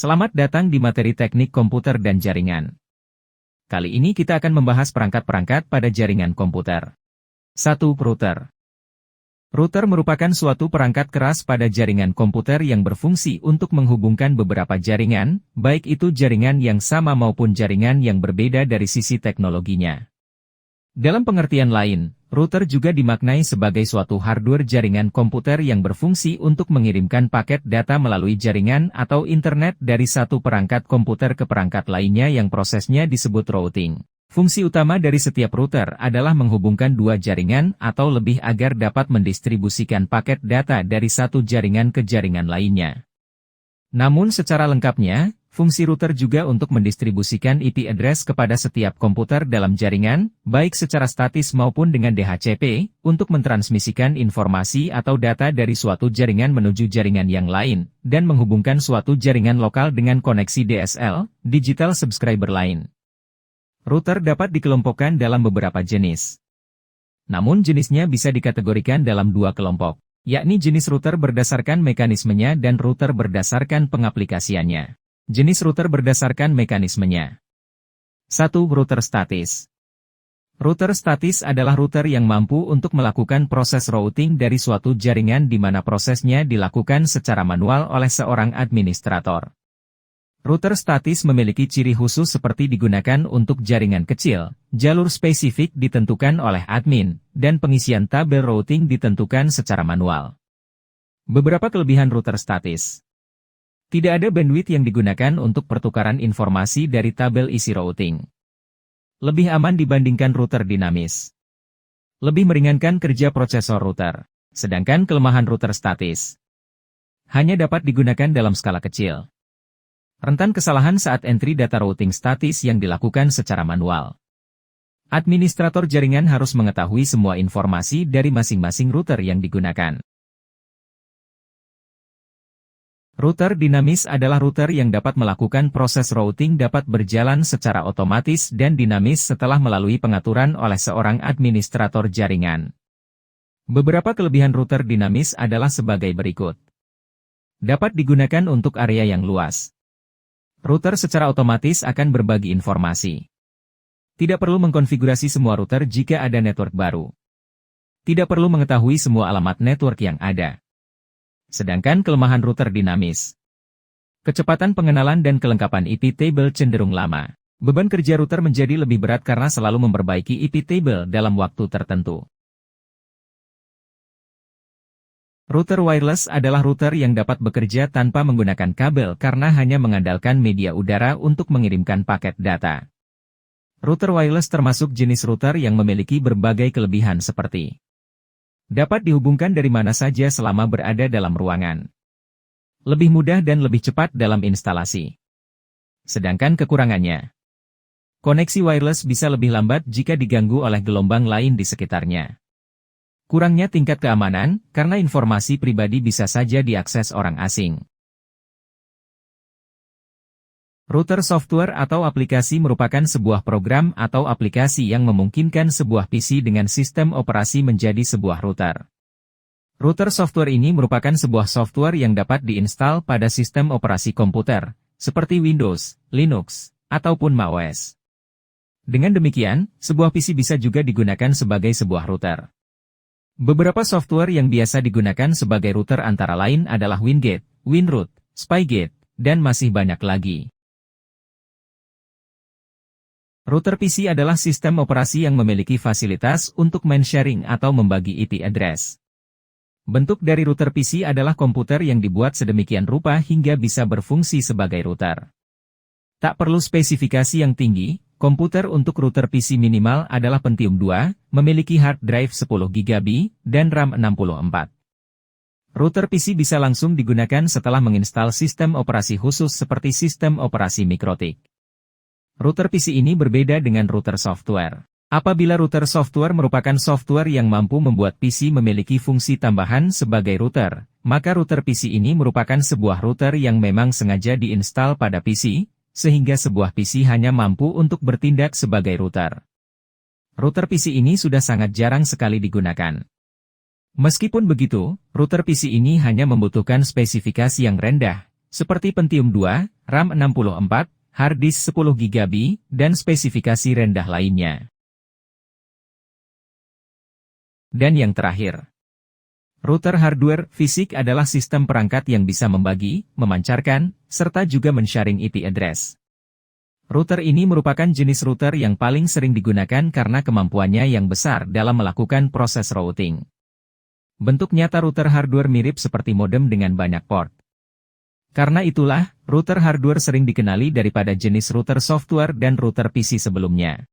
Selamat datang di materi teknik komputer dan jaringan. Kali ini kita akan membahas perangkat-perangkat pada jaringan komputer. 1. Router. Router merupakan suatu perangkat keras pada jaringan komputer yang berfungsi untuk menghubungkan beberapa jaringan, baik itu jaringan yang sama maupun jaringan yang berbeda dari sisi teknologinya. Dalam pengertian lain, router juga dimaknai sebagai suatu hardware jaringan komputer yang berfungsi untuk mengirimkan paket data melalui jaringan atau internet dari satu perangkat komputer ke perangkat lainnya yang prosesnya disebut routing. Fungsi utama dari setiap router adalah menghubungkan dua jaringan atau lebih agar dapat mendistribusikan paket data dari satu jaringan ke jaringan lainnya. Namun secara lengkapnya, fungsi router juga untuk mendistribusikan IP address kepada setiap komputer dalam jaringan, baik secara statis maupun dengan DHCP, untuk mentransmisikan informasi atau data dari suatu jaringan menuju jaringan yang lain, dan menghubungkan suatu jaringan lokal dengan koneksi DSL, Digital Subscriber Line. Router dapat dikelompokkan dalam beberapa jenis. Namun jenisnya bisa dikategorikan dalam dua kelompok, yakni jenis router berdasarkan mekanismenya dan router berdasarkan pengaplikasiannya. Jenis router berdasarkan mekanismenya. 1. Router statis. Router statis adalah router yang mampu untuk melakukan proses routing dari suatu jaringan di mana prosesnya dilakukan secara manual oleh seorang administrator. Router statis memiliki ciri khusus seperti digunakan untuk jaringan kecil, jalur spesifik ditentukan oleh admin, dan pengisian tabel routing ditentukan secara manual. Beberapa kelebihan router statis. Tidak ada bandwidth yang digunakan untuk pertukaran informasi dari tabel isi routing. Lebih aman dibandingkan router dinamis. Lebih meringankan kerja prosesor router. Sedangkan kelemahan router statis hanya dapat digunakan dalam skala kecil. Rentan kesalahan saat entry data routing statis yang dilakukan secara manual. Administrator jaringan harus mengetahui semua informasi dari masing-masing router yang digunakan. Router dinamis adalah router yang dapat melakukan proses routing dapat berjalan secara otomatis dan dinamis setelah melalui pengaturan oleh seorang administrator jaringan. Beberapa kelebihan router dinamis adalah sebagai berikut. Dapat digunakan untuk area yang luas. Router secara otomatis akan berbagi informasi. Tidak perlu mengkonfigurasi semua router jika ada network baru. Tidak perlu mengetahui semua alamat network yang ada. Sedangkan kelemahan router dinamis. Kecepatan pengenalan dan kelengkapan IP table cenderung lama. Beban kerja router menjadi lebih berat karena selalu memperbaiki IP table dalam waktu tertentu. Router wireless adalah router yang dapat bekerja tanpa menggunakan kabel karena hanya mengandalkan media udara untuk mengirimkan paket data. Router wireless termasuk jenis router yang memiliki berbagai kelebihan seperti dapat dihubungkan dari mana saja selama berada dalam ruangan. Lebih mudah dan lebih cepat dalam instalasi. Sedangkan kekurangannya, koneksi wireless bisa lebih lambat jika diganggu oleh gelombang lain di sekitarnya. Kurangnya tingkat keamanan, karena informasi pribadi bisa saja diakses orang asing. Router software atau aplikasi merupakan sebuah program atau aplikasi yang memungkinkan sebuah PC dengan sistem operasi menjadi sebuah router. Router software ini merupakan sebuah software yang dapat diinstal pada sistem operasi komputer, seperti Windows, Linux, ataupun macOS. Dengan demikian, sebuah PC bisa juga digunakan sebagai sebuah router. Beberapa software yang biasa digunakan sebagai router antara lain adalah Wingate, Winroot, Spygate, dan masih banyak lagi. Router PC adalah sistem operasi yang memiliki fasilitas untuk men-sharing atau membagi IP address. Bentuk dari router PC adalah komputer yang dibuat sedemikian rupa hingga bisa berfungsi sebagai router. Tak perlu spesifikasi yang tinggi. Komputer untuk router PC minimal adalah Pentium 2, memiliki hard drive 10 GB, dan RAM 64. Router PC bisa langsung digunakan setelah menginstal sistem operasi khusus seperti sistem operasi Mikrotik. Router PC ini berbeda dengan router software. Apabila router software merupakan software yang mampu membuat PC memiliki fungsi tambahan sebagai router, maka router PC ini merupakan sebuah router yang memang sengaja diinstal pada PC, sehingga sebuah PC hanya mampu untuk bertindak sebagai router. Router PC ini sudah sangat jarang sekali digunakan. Meskipun begitu, router PC ini hanya membutuhkan spesifikasi yang rendah, seperti Pentium 2, RAM 64, hard disk 10 GB, dan spesifikasi rendah lainnya. Dan yang terakhir, router hardware fisik adalah sistem perangkat yang bisa membagi, memancarkan, serta juga men-sharing IP address. Router ini merupakan jenis router yang paling sering digunakan karena kemampuannya yang besar dalam melakukan proses routing. Bentuk nyata router hardware mirip seperti modem dengan banyak port. Karena itulah, router hardware sering dikenali daripada jenis router software dan router PC sebelumnya.